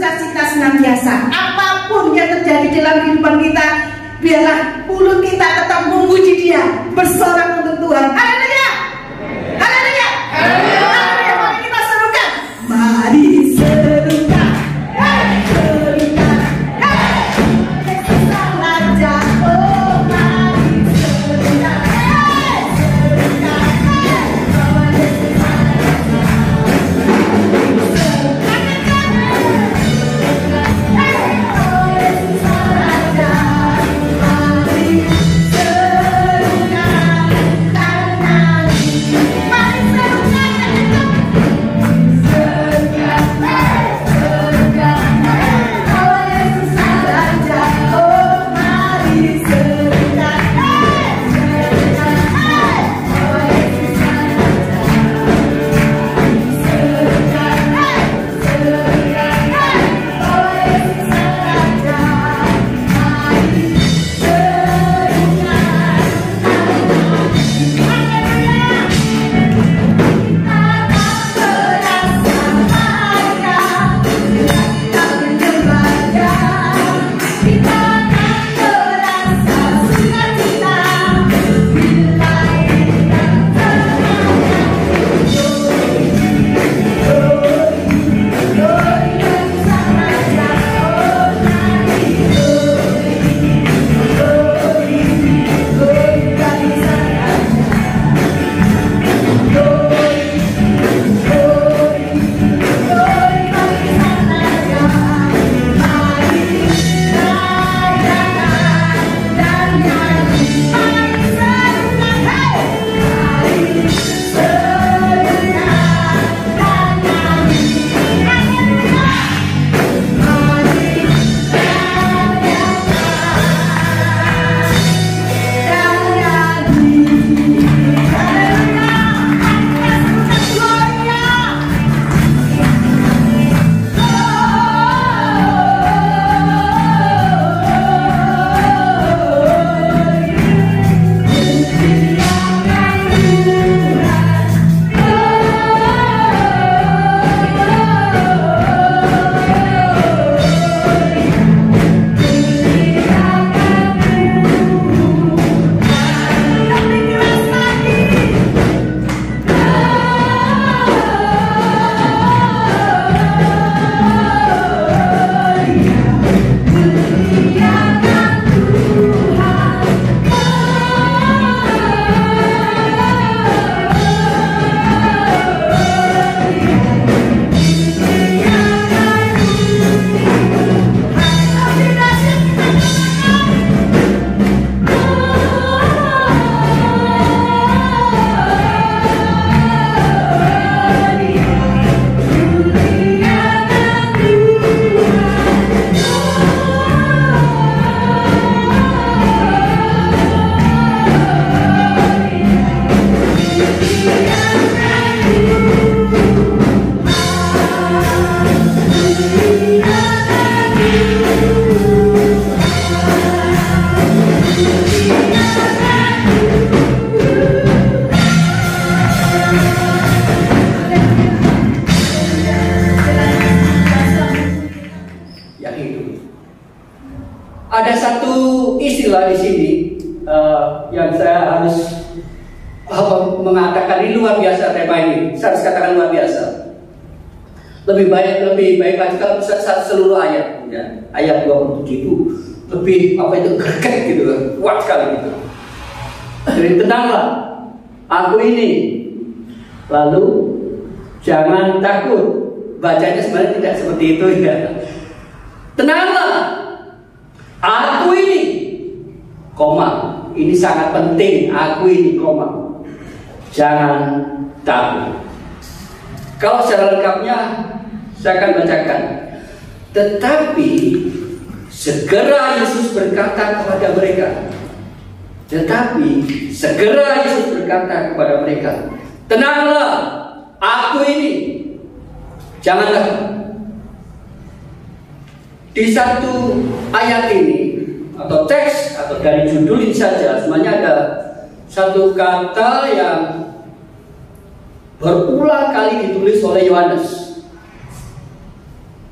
bersukacita senantiasa. Apapun yang terjadi dalam kehidupan kita, biarlah mulut kita tetap memuji Dia, bersorak untuk Tuhan. Haleluya, haleluya, haleluya. Mari kita serukan, mari serukan. Ada satu istilah di sini yang saya harus mengatakan ini luar biasa tema ini. Saya harus katakan luar biasa. Lebih baik lagi kalau seluruh ayat, ya. Ayat 27 itu lebih greget gitu, kuat sekali gitu. Jadi tenanglah, aku ini. Lalu jangan takut. Bacanya sebenarnya tidak seperti itu ya. Tenanglah, aku ini, koma. Ini sangat penting. Aku ini, koma. Jangan takut. Kalau secara lengkapnya saya akan bacakan. Tetapi segera Yesus berkata kepada mereka. Tetapi segera Yesus berkata kepada mereka, tenanglah, aku ini. Janganlah. Di satu ayat ini atau teks atau dari judul ini saja sebenarnya ada satu kata yang berulang kali ditulis oleh Yohanes.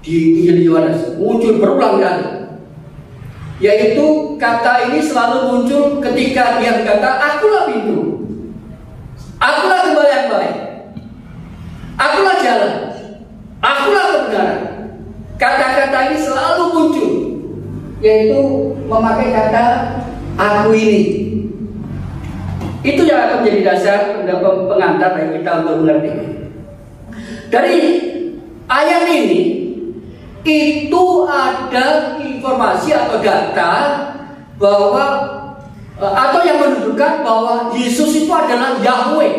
di Injil Yohanes muncul berulang kali. Yaitu kata ini selalu muncul ketika dia berkata, akulah pintu, akulah gembala yang baik, akulah jalan, akulah kebenaran. Kata-kata ini selalu muncul, yaitu memakai kata aku ini. Itu yang akan menjadi dasar pengantar bagi kita untuk mengerti. Dari ayat ini itu ada informasi atau data bahwa atau yang menunjukkan bahwa Yesus itu adalah Yahweh.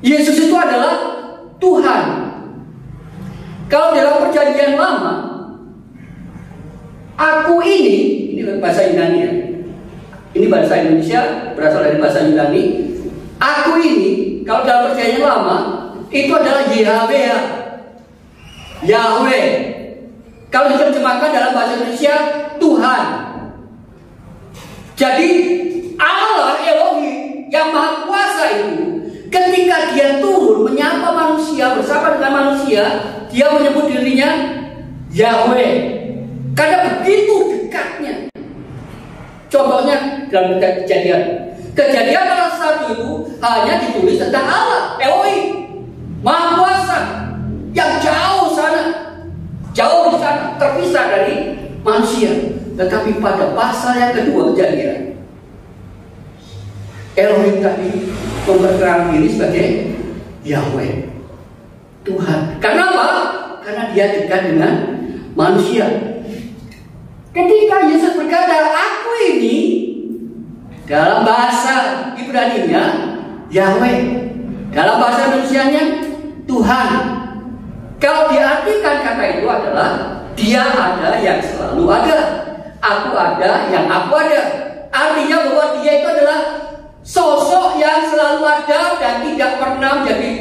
Yesus itu adalah Tuhan. Kalau dalam perjanjian lama, aku ini bahasa Yunani ya. Ini bahasa Indonesia berasal dari bahasa Yunani. Aku ini kalau dalam perjanjian lama itu adalah Yahweh. Yahweh. Kalau diterjemahkan dalam bahasa Indonesia, Tuhan. Jadi Allah Elohim yang Maha Kuasa itu, ketika dia turun menyapa manusia, bersama dengan manusia, dia menyebut dirinya Yahweh. Karena begitu dekatnya. Contohnya dalam Kejadian. Kejadian pasal 1 itu hanya ditulis tentang Allah Elohim, Maha Kuasa, yang jauh sana, jauh di sana, terpisah dari manusia. Tetapi pada pasal yang kedua Kejadian, Elohim tadi memperkenalkan diri sebagai Yahweh, Tuhan. Kenapa? Karena dia dekat dengan manusia. Ketika Yesus berkata, aku ini, dalam bahasa Ibrani-nya Yahweh, dalam bahasa Indonesianya Tuhan. Kalau diartikan kata itu adalah dia ada yang selalu ada, aku ada yang aku ada. Artinya bahwa dia itu adalah sosok yang selalu ada dan tidak pernah menjadi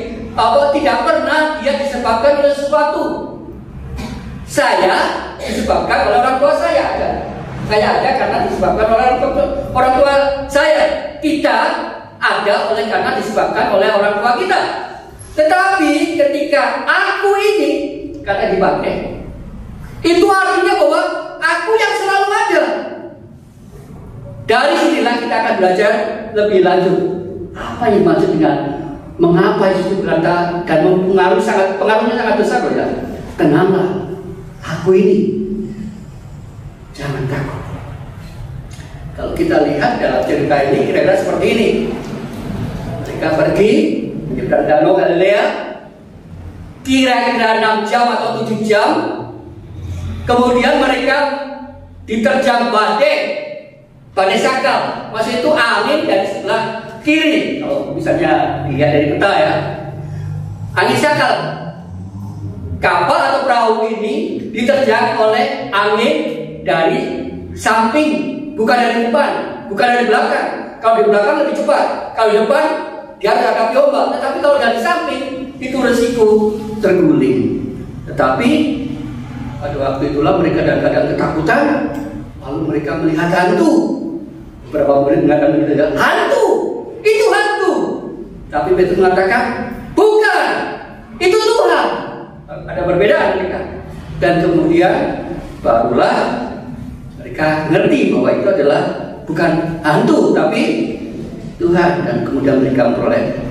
tidak pernah dia disebabkan oleh sesuatu. Saya disebabkan oleh orang tua saya ada. Saya ada karena disebabkan oleh orang tua saya. Kita ada oleh karena disebabkan oleh orang tua kita. Tetapi ketika aku ini kata dipakai, itu artinya bahwa aku yang selalu ada. Dari sinilah kita akan belajar lebih lanjut apa yang dimaksud dengan mengapa Yesus berkata, dan pengaruhnya sangat besar loh ya. Kenapa aku ini? Jangan takut. Kalau kita lihat dalam cerita ini kira-kira seperti ini. Mereka pergi menyeberang danau Galilea, kira-kira 6 jam atau 7 jam. Kemudian mereka diterjang badai sakal. Maksud itu angin dari sebelah kiri. Kalau misalnya dilihat dari peta ya, angin sakal. Kapal atau perahu ini diterjang oleh angin dari samping, bukan dari depan, bukan dari belakang. Kalau di belakang lebih cepat, kalau di depan dia terhadapi ombak. Tetapi kalau dari samping itu resiko terguling. Tetapi pada waktu itulah mereka dalam keadaan ketakutan, lalu mereka melihat hantu. Beberapa murid mengatakan begitu, hantu, itu hantu. Tapi Petrus mengatakan, bukan, itu Tuhan. Ada perbedaan mereka. Dan kemudian barulah mereka ngerti bahwa itu adalah bukan hantu tapi Tuhan. Dan kemudian mereka memperoleh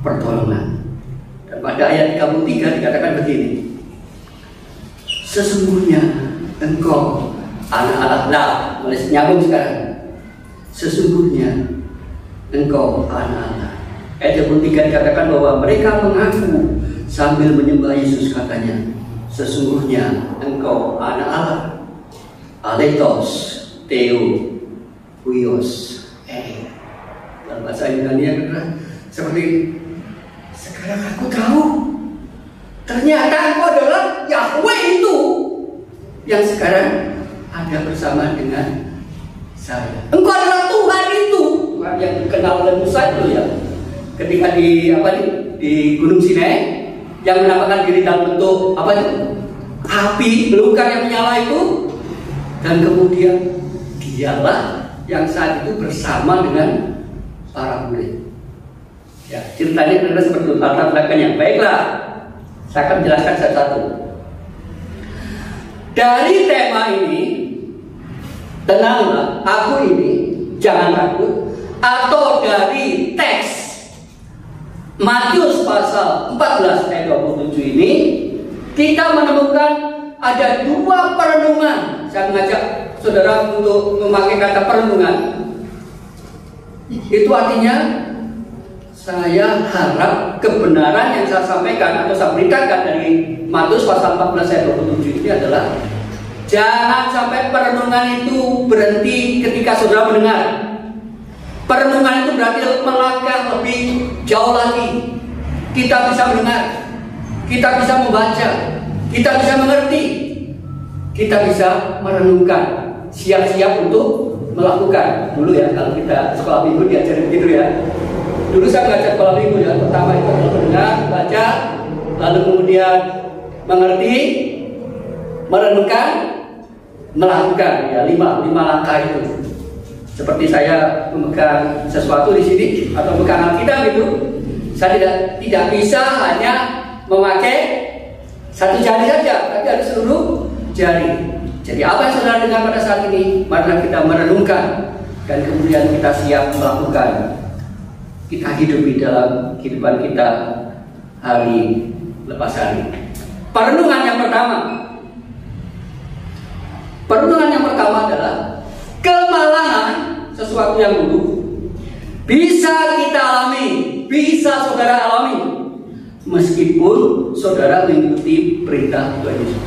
pertolongan. Dan pada ayat 33 dikatakan begini, sesungguhnya engkau anak Allah. Lah, mulai nyambung sekarang. Sesungguhnya engkau anak Allah. Ayat 33 dikatakan bahwa mereka mengaku sambil menyembah Yesus, katanya, sesungguhnya engkau anak Allah. Aletos, Theo, Huios. Dalam bahasa Yunani yang seperti, sekarang aku tahu, ternyata engkau adalah Yahweh itu yang sekarang ada bersama dengan saya. Engkau adalah Tuhan itu, Tuhan yang dikenal oleh Musa itu ya, ketika di Gunung Sinai, yang menampakkan diri dalam bentuk api belukar yang menyala itu. Dan kemudian dialah yang saat itu bersama dengan para murid. Ya, ceritanya kira-kira seperti itu, latar belakangnya. Baiklah, Saya akan menjelaskan satu-satu. Dari tema ini, tenanglah, aku ini, jangan takut. Atau dari teks Matius pasal 14 ayat 27 ini, kita menemukan ada dua perenungan. Saya mengajak saudara untuk memakai kata perenungan. Itu artinya saya harap kebenaran yang saya sampaikan atau saya beritakan dari Matius pasal 14 ayat 27 ini adalah jangan sampai perenungan itu berhenti ketika saudara mendengar. Perenungan itu berarti melangkah lebih jauh lagi. Kita bisa mendengar, kita bisa membaca, kita bisa mengerti, kita bisa merenungkan, siap-siap untuk melakukan. Dulu ya, kalau kita sekolah minggu diajarin begitu ya. Dulu saya belajar sekolah minggu ya. Pertama itu adalah mendengar, baca, lalu kemudian mengerti, merenungkan, melakukan. Ya, lima langkah itu. Seperti saya memegang sesuatu di sini atau memegang Alkitab itu, saya tidak bisa hanya memakai satu jari saja, tapi harus seluruh jari. Jadi apa yang saudara dengar pada saat ini, marilah kita merenungkan dan kemudian kita siap melakukan. Kita hidup di dalam kehidupan kita hari lepas hari. Perenungan yang pertama adalah kemalangan sesuatu yang dulu bisa kita alami, bisa saudara alami meskipun saudara mengikuti perintah Tuhan Yesus.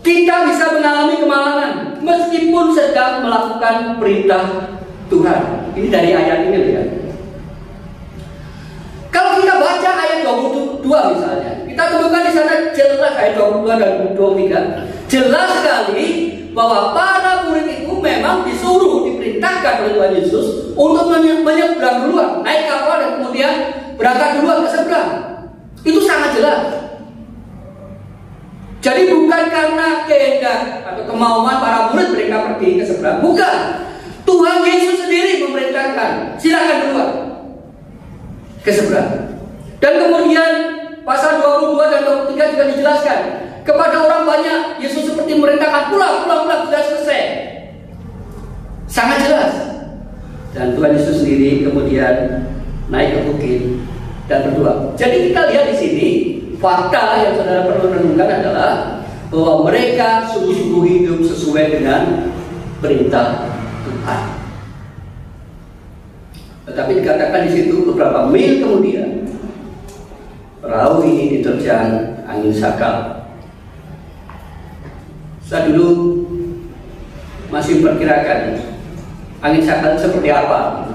Kita bisa mengalami kemalangan meskipun sedang melakukan perintah Tuhan. Ini dari ayat ini ya. Kalau kita baca ayat 22 misalnya, kita temukan di sana jelas ayat 22 dan 23 jelas sekali bahwa para murid itu memang disuruh, diperintahkan oleh Tuhan Yesus untuk menyeberang duluan, naik kapal dan kemudian berangkat duluan ke seberang. Itu sangat jelas. Jadi bukan karena kehendak atau kemauan para murid mereka pergi ke seberang, bukan. Tuhan Yesus sendiri memerintahkan, silakan duluan ke seberang. Dan kemudian pasal 22 dan 23 juga dijelaskan kepada orang banyak Yesus seperti memerintahkan pulang, sudah selesai. Sangat jelas. Dan Tuhan Yesus sendiri kemudian naik ke bukit dan berdoa. Jadi kita lihat di sini fakta yang saudara perlu renungkan adalah bahwa mereka sungguh-sungguh hidup sesuai dengan perintah Tuhan. Tetapi dikatakan di situ beberapa mil kemudian perahu ini diterjang angin sakal. Saya dulu masih memperkirakan angin sakal seperti apa.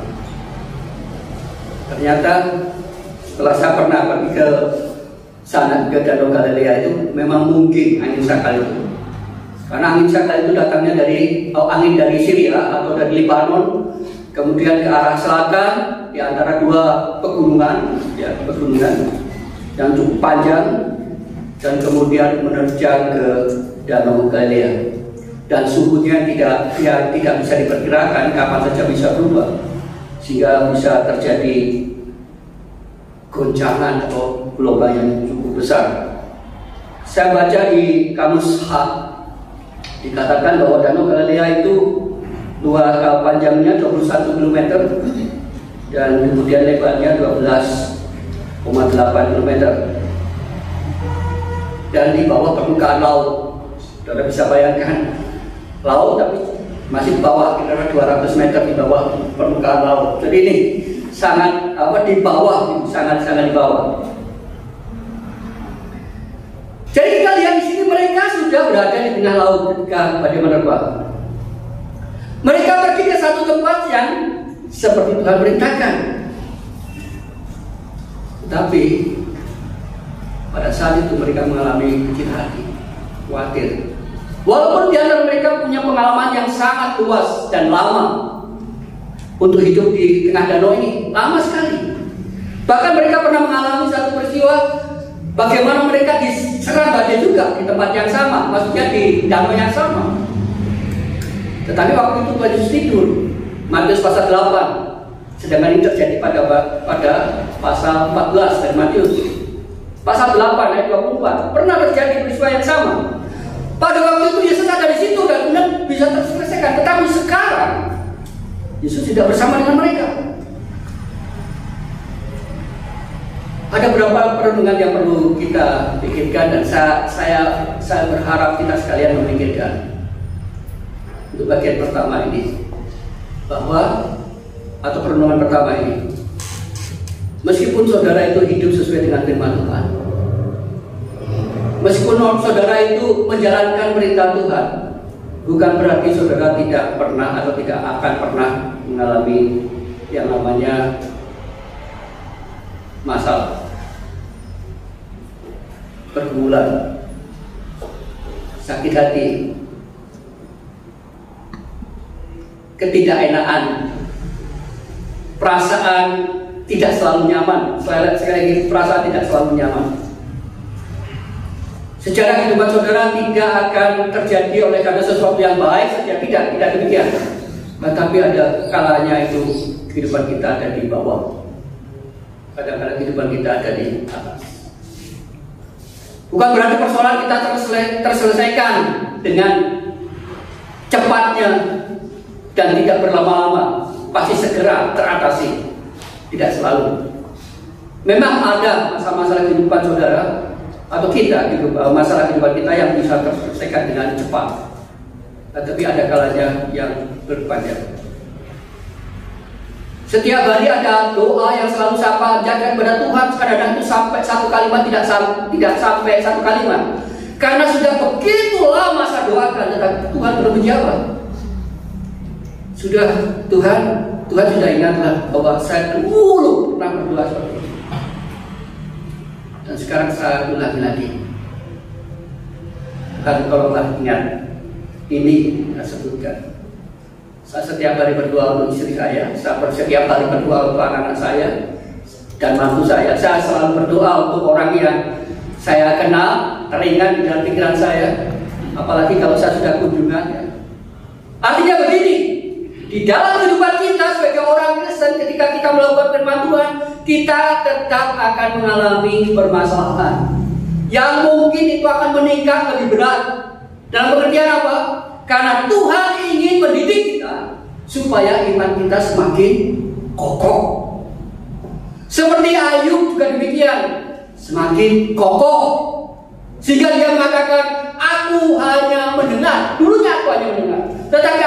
Ternyata setelah saya pernah pergi ke sana, ke Danau Galilea itu memang mungkin angin sakal itu. Karena angin sakal itu datangnya dari angin dari Syria atau dari Lebanon, kemudian ke arah selatan di antara dua pegunungan, ya, pegunungan yang cukup panjang, dan kemudian menerjang ke Danau Galilea. Dan suhunya tidak bisa diperkirakan kapan saja bisa berubah, sehingga bisa terjadi goncangan atau gelombang yang cukup besar. Saya baca di kamus H dikatakan bahwa Danau Galilea itu panjangnya 21 km dan kemudian lebarnya 12,8 km. Dan di bawah permukaan laut, saudara bisa bayangkan laut tapi masih di bawah kira-kira 200 meter di bawah permukaan laut. Jadi ini sangat di bawah, sangat di bawah. Jadi kita lihat di sini mereka sudah berada di tengah laut ketika badai menerpa. Mereka pergi ke satu tempat yang seperti Tuhan perintahkan. Tapi pada saat itu mereka mengalami kecil hati, khawatir. Walaupun di antara mereka punya pengalaman yang sangat luas dan lama untuk hidup di tengah danau ini, lama sekali. Bahkan mereka pernah mengalami satu peristiwa bagaimana mereka diserang badai juga di tempat yang sama, maksudnya di danau yang sama. Tetapi waktu itu Tuhan Yesus tidur. Matius pasal 8. Sedangkan ini terjadi pada pasal 14 dari Matius. Pasal 8 ayat 24 pernah terjadi peristiwa yang sama. Pada waktu itu Yesus ada di situ dan kemudian bisa terselesaikan. Tetapi sekarang Yesus tidak bersama dengan mereka. Ada beberapa perenungan yang perlu kita pikirkan dan saya berharap kita sekalian memikirkan. Untuk bagian pertama ini, bahwa atau perenungan pertama ini, meskipun saudara itu hidup sesuai dengan firman Tuhan, meskipun saudara itu menjalankan perintah Tuhan, bukan berarti saudara tidak pernah atau tidak akan pernah mengalami yang namanya masalah, pergumulan, sakit hati, ketidakenaan, perasaan tidak selalu nyaman. Sekali lagi, perasaan tidak selalu nyaman. Sejarah kehidupan saudara tidak akan terjadi oleh karena sesuatu yang baik saja, tidak demikian. Tetapi ada kalanya itu kehidupan kita ada di bawah, kadang-kadang kehidupan kita ada di atas. Bukan berarti persoalan kita terselesaikan dengan cepatnya dan tidak berlama-lama, pasti segera teratasi. Tidak selalu. Memang ada masalah kehidupan saudara atau kita, masalah kehidupan kita yang bisa terselesaikan dengan cepat. Tetapi ada kalanya yang berpanjang. Setiap hari ada doa yang selalu saya panjatkan kepada Tuhan. Kadang-kadang itu sampai satu kalimat tidak sampai satu kalimat. Karena sudah begitu lama saya doakan, tetapi Tuhan belum menjawab. Tuhan sudah ingatlah bahwa saya dulu pernah berdoa seperti ini. Dan sekarang saya ulangi lagi. Dan kalau ingat, ini saya sebutkan. Saya setiap hari berdoa untuk istri saya setiap hari berdoa untuk anak-anak saya dan mantu saya. Saya selalu berdoa untuk orang yang saya kenal, teringat di dalam pikiran saya. Apalagi kalau saya sudah kunjungan. Artinya begini, di dalam kehidupan kita sebagai orang Kristen, ketika kita melakukan firman Tuhan, kita tetap akan mengalami permasalahan yang mungkin itu akan meningkat lebih berat. Dalam pengertian apa? Karena Tuhan ingin mendidik kita supaya iman kita semakin kokoh. Seperti Ayub juga demikian, semakin kokoh. Sehingga dia mengatakan, aku hanya mendengar. Dulunya aku hanya mendengar, tetapi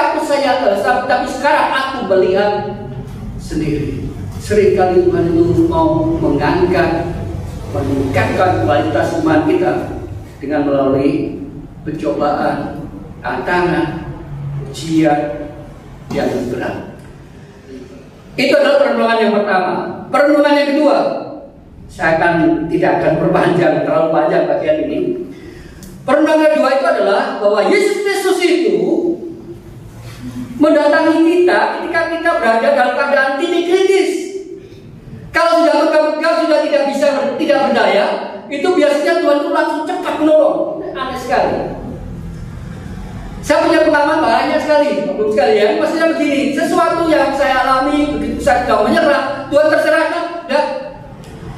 tapi sekarang aku melihat sendiri. Seringkali Tuhan itu mau mengangkat, meningkatkan kualitas iman kita dengan melalui pencobaan, tantangan, ujian yang berat. Itu adalah perenungan yang pertama. Perenungan yang kedua, saya tidak akan perpanjang terlalu panjang bagian ini. Perenungan kedua itu adalah bahwa Yesus Kristus itu mendatangi kita ketika kita berada dalam keadaan titik kritis. Kalau sudah megah-megah, sudah tidak berdaya, itu biasanya Tuhan itu langsung cepat menolong. Aneh sekali. Saya punya pengalaman banyak sekali, bagus sekali ya. Maksudnya begini, sesuatu yang saya alami begitu saya sudah menyerah, Tuhan terserahkan, dah.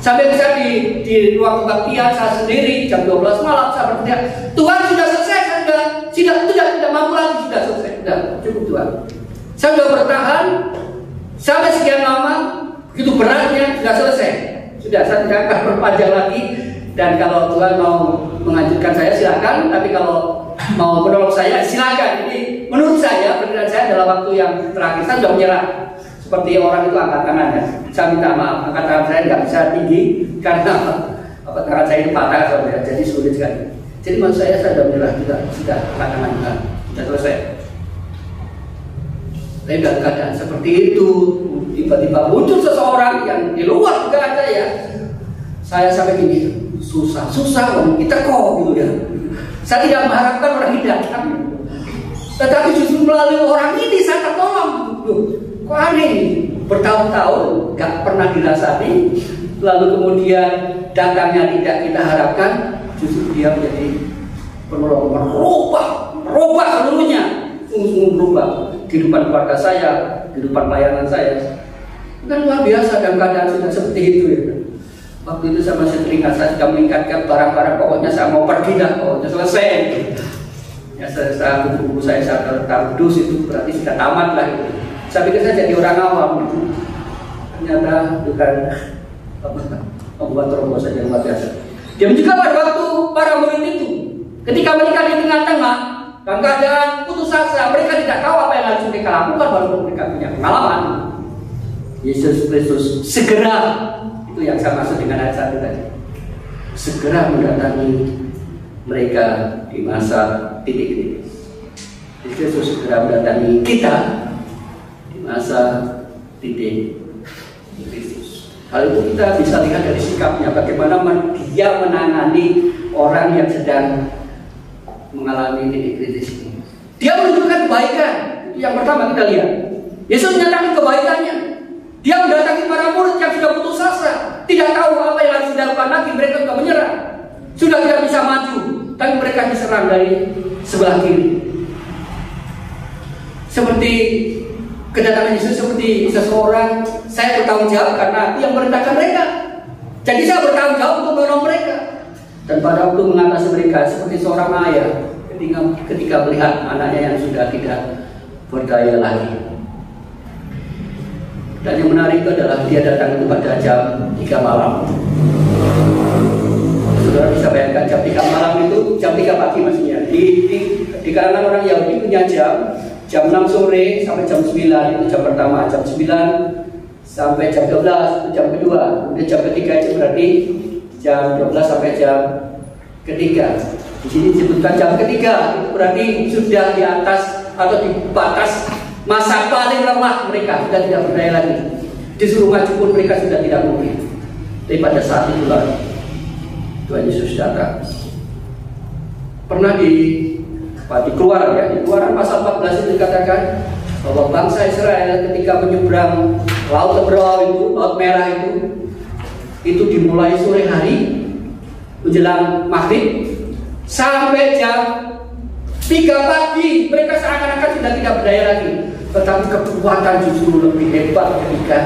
Sampai bisa di ruang kebaktian saya sendiri jam 12 malam saya berteriak, Tuhan sudah selesai, saya tidak mampu lagi, sudah selesai, sudah cukup Tuhan. Saya sudah bertahan sampai sekian lama, begitu beratnya sudah selesai, sudah saya tidak akan berpanjang lagi. Dan kalau Tuhan mau menganjurkan saya silakan, tapi kalau mau menolong saya silakan. Jadi menurut saya pikiran saya dalam waktu yang terakhir saya sudah menyerah. Seperti orang itu angkat tangannya. Saya minta maaf, angkat tangan saya nggak bisa tinggi karena tangan saya ini patah saudara, jadi sulit sekali. Jadi maksud saya sudah menyerah, sudah angkat tangan sudah selesai. Tapi dalam keadaan seperti itu, tiba-tiba muncul seseorang yang di luar juga ada ya. Saya sampai gini, susah kita kok gitu ya. Saya tidak mengharapkan orang ini datang, tetapi justru melalui orang ini saya tertolong. Kok aneh, bertahun-tahun gak pernah dirasani, lalu kemudian datangnya tidak kita harapkan, justru dia menjadi penolong, merubah seluruhnya, sungguh-sungguh berubah kehidupan keluarga saya, kehidupan pelayanan saya. Kan luar biasa dalam keadaan sudah seperti itu ya. Waktu itu saya masih teringat, saya sudah meningkatkan barang-barang, pokoknya saya mau pergi dah, pokoknya selesai. Ya saya buku saya kardus itu berarti sudah tamat lah. Saya pikir saya jadi orang awam. Ternyata bukan membuat terobosan yang luar biasa. Dia juga pada waktu para murid itu, ketika mereka di tengah-tengah dalam keadaan putus asa, mereka tidak tahu apa yang harus mereka lakukan walaupun mereka punya pengalaman. Yesus Kristus segera, itu yang saya maksud dengan ayat 1 tadi, segera mendatangi mereka di masa titik-titik. Yesus segera mendatangi kita di masa titik Kristus. Hal itu kita bisa lihat dari sikapnya, bagaimana dia menangani orang yang sedang mengalami titik kritis ini. Dia menunjukkan kebaikan. Itu yang pertama kita lihat. Yesus menyatakan kebaikannya. Dia mendatangi para murid yang sudah putus asa, tidak tahu apa yang harus dilakukan lagi. Mereka sudah menyerah, sudah tidak bisa maju, tapi mereka diserang dari sebelah kiri. Seperti kedatangan Yesus seperti seseorang, saya bertanggung jawab karena aku yang merintahkan mereka. Jadi saya bertanggung jawab untuk menolong mereka. Dan pada waktu mengatasi mereka seperti seorang ayah ketika melihat anaknya yang sudah tidak berdaya lagi. Dan yang menarik itu adalah dia datang itu pada jam 3 malam. Saudara bisa bayangkan jam 3 malam itu jam 3 pagi maksudnya. Di kalangan orang Yahudi punya jam 6 sore sampai jam 9 itu jam pertama, jam 9 sampai jam 12 itu jam kedua. Kemudian jam ketiga itu berarti jam 12 sampai jam ketiga. Di sini disebutkan jam ketiga itu berarti sudah di atas atau di batas masa paling lemah mereka, sudah tidak berdaya lagi. Disuruh maju pun mereka sudah tidak mungkin. Tapi pada saat itulah Tuhan Yesus datang. Pernah di Keluaran ya, di Keluaran pasal 14 itu dikatakan bahwa bangsa Israel ketika menyeberang Laut Teberau itu, Laut Merah itu dimulai sore hari menjelang maghrib sampai jam 3 pagi mereka seakan-akan sudah tidak berdaya lagi. Tetapi kekuatan justru lebih hebat ketika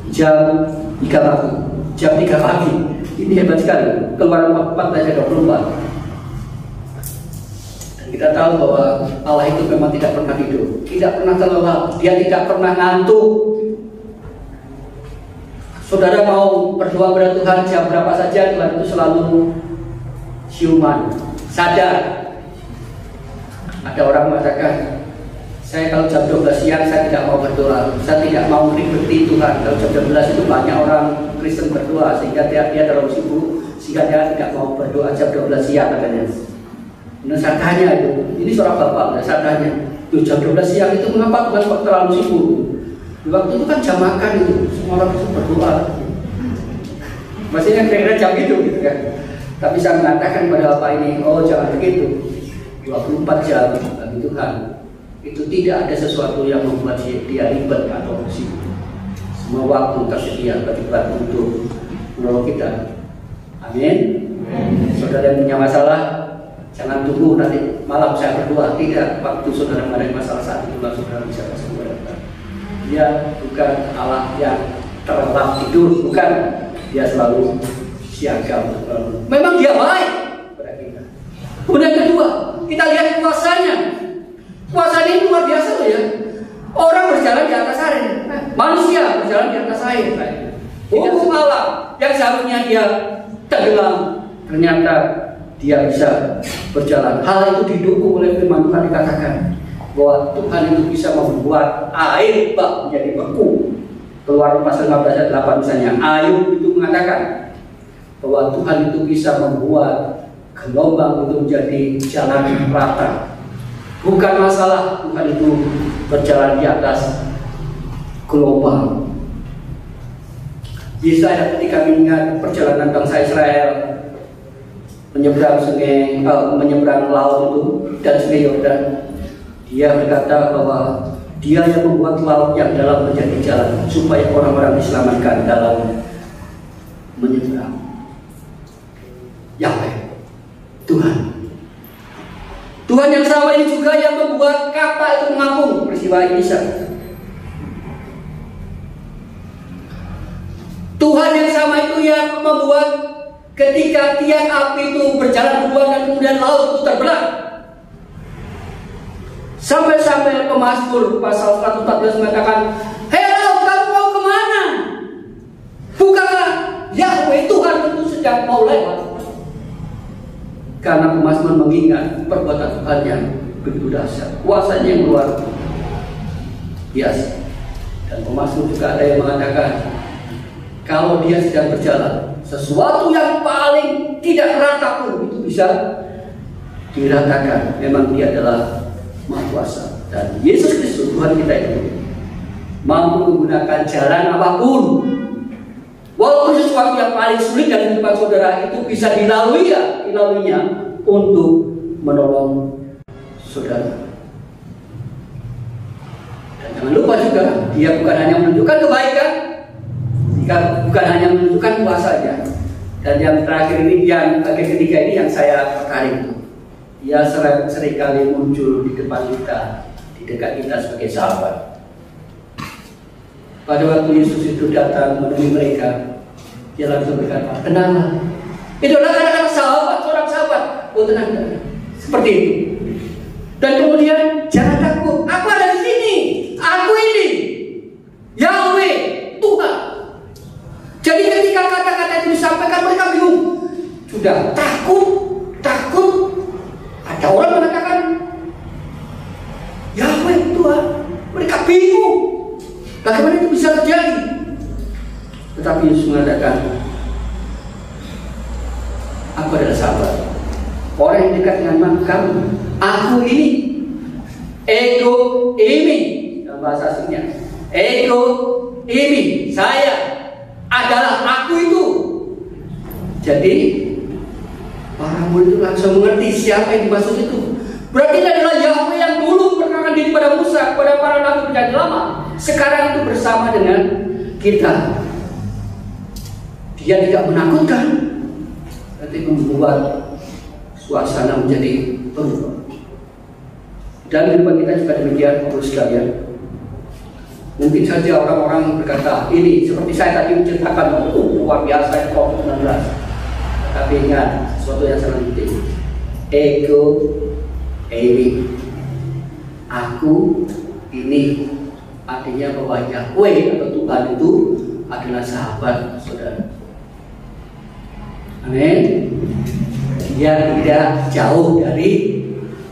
jam 3 pagi. Jam 3 pagi ini hebat sekali. Keluaran 14 ayat 24. Dan kita tahu bahwa Allah itu memang tidak pernah tidur, tidak pernah terlelap, dia tidak pernah ngantuk. Saudara mau berdoa kepada Tuhan jam berapa saja, Tuhan itu selalu siuman, sadar. Ada orang mengatakan, saya kalau jam 12 siang saya tidak mau berdoa, saya tidak mau mengikuti Tuhan. Kalau jam 12 itu banyak orang Kristen berdoa sehingga dia terlalu sibuk, sehingga dia tidak mau berdoa jam 12 siang katanya. Nah saya tanya itu, ini seorang bapak, saya tanya, jam 12 siang itu mengapa Tuhan kok terlalu sibuk? Di waktu itu kan jam makan itu, semua orang bisa berdoa. Maksudnya kira-kira jam itu gitu kan. Tapi saya mengatakan pada bapak ini, oh jangan begitu. 24 jam bagi Tuhan itu tidak ada sesuatu yang membuat dia ribet atau sibuk. Semua waktu tersedia bagi Tuhan untuk menolong kita. Amin. Saudara yang punya masalah, jangan tunggu nanti malam saya berdoa. Tidak, waktu saudara menghadapi masalah saat itu saudara bisa kasih kepada Tuhan. Dia bukan Allah yang terlelap tidur, bukan. Dia selalu siaga untuk menolong. Memang dia baik kepada kita. Kemudian kedua, kita lihat kuasanya. Kuasanya ini luar biasa loh ya. Orang berjalan di atas air, manusia berjalan di atas air. Hukum Allah yang seharusnya dia tenggelam, ternyata dia bisa berjalan. Hal itu didukung oleh firman Tuhan, dikatakan bahwa Tuhan itu bisa membuat air bak menjadi beku. Keluaran pasal 15 ayat 8 misalnya, Ayub itu mengatakan bahwa Tuhan itu bisa membuat gelombang itu menjadi jalan rata. Bukan masalah Tuhan itu berjalan di atas gelombang. Yesaya ketika mengingat perjalanan bangsa Israel menyeberang sungai, menyeberang laut itu dan sungai Yordan, dia berkata bahwa dia yang membuat laut yang dalam menjadi jalan supaya orang-orang diselamatkan dalam menyeberang. Yahweh, Tuhan yang sama ini juga yang membuat kapal itu mengapung peristiwa Elisa. dia membuat ketika tiang api itu berjalan duluan dan kemudian laut itu terbelah. Sampai-sampai Pemazmur pasal 114 mengatakan, "Hei laut, kamu mau kemana? Bukankah Yahweh Tuhan itu sedang mau lewat." Karena Pemazmur mengingat perbuatan Tuhan yang begitu dahsyat, kuasanya yang luar biasa. Dan Pemazmur juga ada yang mengatakan, kalau dia sedang berjalan, sesuatu yang paling tidak rata pun itu bisa diratakan. Memang dia adalah Maha Kuasa. Dan Yesus Kristus Tuhan kita itu mampu menggunakan jalan apapun. Walaupun sesuatu yang paling sulit dalam kehidupan saudara itu bisa dilaluinya untuk menolong saudara. Dan jangan lupa juga, dia bukan hanya menunjukkan kebaikan, bukan hanya menunjukkan kuasanya. Dan yang terakhir ini, yang bagian ketiga ini yang saya tertarik. Dia seringkali muncul di depan kita, di dekat kita sebagai sahabat. Pada waktu Yesus itu datang menemui mereka, dia langsung berkata, "Tenanglah, itu adalah kata-kata sahabat, seorang sahabat. Oh tenang. Seperti itu. Dan kemudian, jangan takut, aku ada di sini, aku ini, Yahweh, Tuhan." Jadi ketika kata-kata itu disampaikan, mereka bingung. Sudah takut. Ada orang mengatakan Yahweh Tuhan, mereka bingung. Bagaimana itu bisa terjadi? Tetapi Yesus mengatakan, aku adalah sahabat, orang yang dekat dengan kamu. Aku ini, ego eimi dalam bahasa aslinya. Ego eimi, saya adalah aku itu. Jadi para murid itu langsung mengerti siapa yang dimaksud itu. Berarti ini adalah Yahweh yang dulu memperkenalkan diri pada Musa, kepada para nabi perjanjian lama. Sekarang itu bersama dengan kita. Dia tidak menakutkan, tapi membuat suasana menjadi berubah. Dan kehidupan kita juga demikian, Bapak sekalian. Mungkin saja orang-orang berkata, ini seperti saya tadi menceritakan, luar biasa COVID-19. Tapi ingat, sesuatu yang sangat penting. Ego eimi, aku ini, artinya bahwa Yahweh atau Tuhan itu adalah sahabat saudara. Amin. Dia tidak jauh dari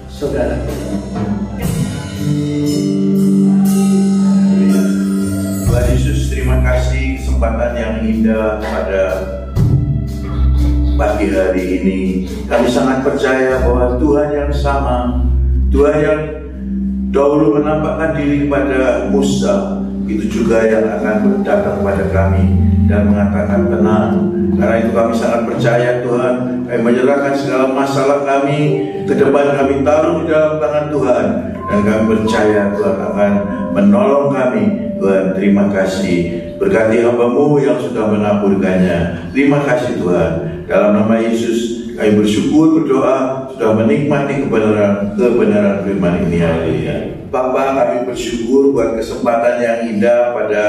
saudara. Tuhan Yesus, terima kasih kesempatan yang indah pada pagi hari ini. Kami sangat percaya bahwa Tuhan yang sama, Tuhan yang dahulu menampakkan diri kepada Musa, itu juga yang akan datang kepada kami dan mengatakan tenang. Karena itu kami sangat percaya Tuhan, kami menyerahkan segala masalah kami ke depan, kami taruh di dalam tangan Tuhan, dan kami percaya Tuhan akan menolong kami. Tuhan, terima kasih. Berkati hamba-Mu yang sudah menaburkannya. Terima kasih Tuhan. Dalam nama Yesus kami bersyukur, berdoa, sudah menikmati kebenaran firman ini. Haleluya. Bapa, kami bersyukur buat kesempatan yang indah pada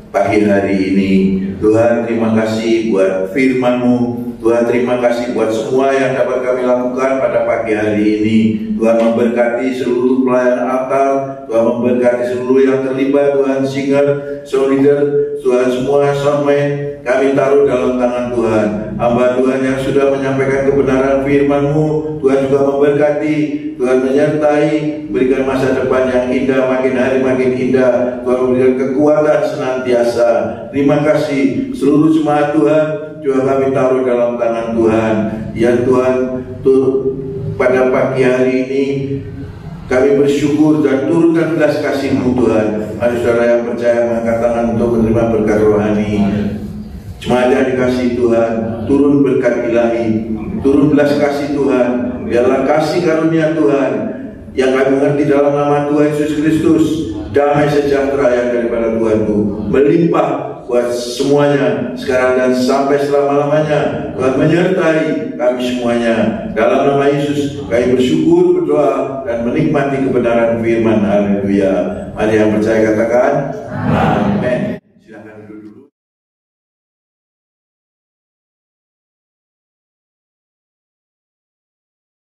pagi hari ini. Tuhan, terima kasih buat firman-Mu. Tuhan, terima kasih buat semua yang dapat kami lakukan pada pagi hari ini. Tuhan, memberkati seluruh pelayan altar, Tuhan memberkati seluruh yang terlibat, Tuhan, singer, sound leader, Tuhan, semua soundman kami taruh dalam tangan Tuhan. Hamba Tuhan yang sudah menyampaikan kebenaran firman-Mu, Tuhan juga memberkati, Tuhan menyertai, berikan masa depan yang indah, makin hari makin indah. Tuhan memberikan kekuatan senantiasa. Terima kasih seluruh jemaat Tuhan juga kami taruh dalam tangan Tuhan. Ya Tuhan, pada pagi hari ini kami bersyukur dan turunkan belas kasih-Mu Tuhan. Mari saudara yang percaya mengangkat tangan untuk menerima berkat rohani. Jemaat yang dikasih Tuhan, turun berkat ilahi, turun belas kasih Tuhan. Biarlah kasih karunia Tuhan yang kami mengerti dalam nama Tuhan Yesus Kristus, damai sejahtera yang daripada Tuhanku melimpah buat semuanya sekarang dan sampai selama-lamanya. Tuhan menyertai kami semuanya. Dalam nama Yesus kami bersyukur, berdoa, dan menikmati kebenaran firman. Haleluya. Mari yang percaya katakan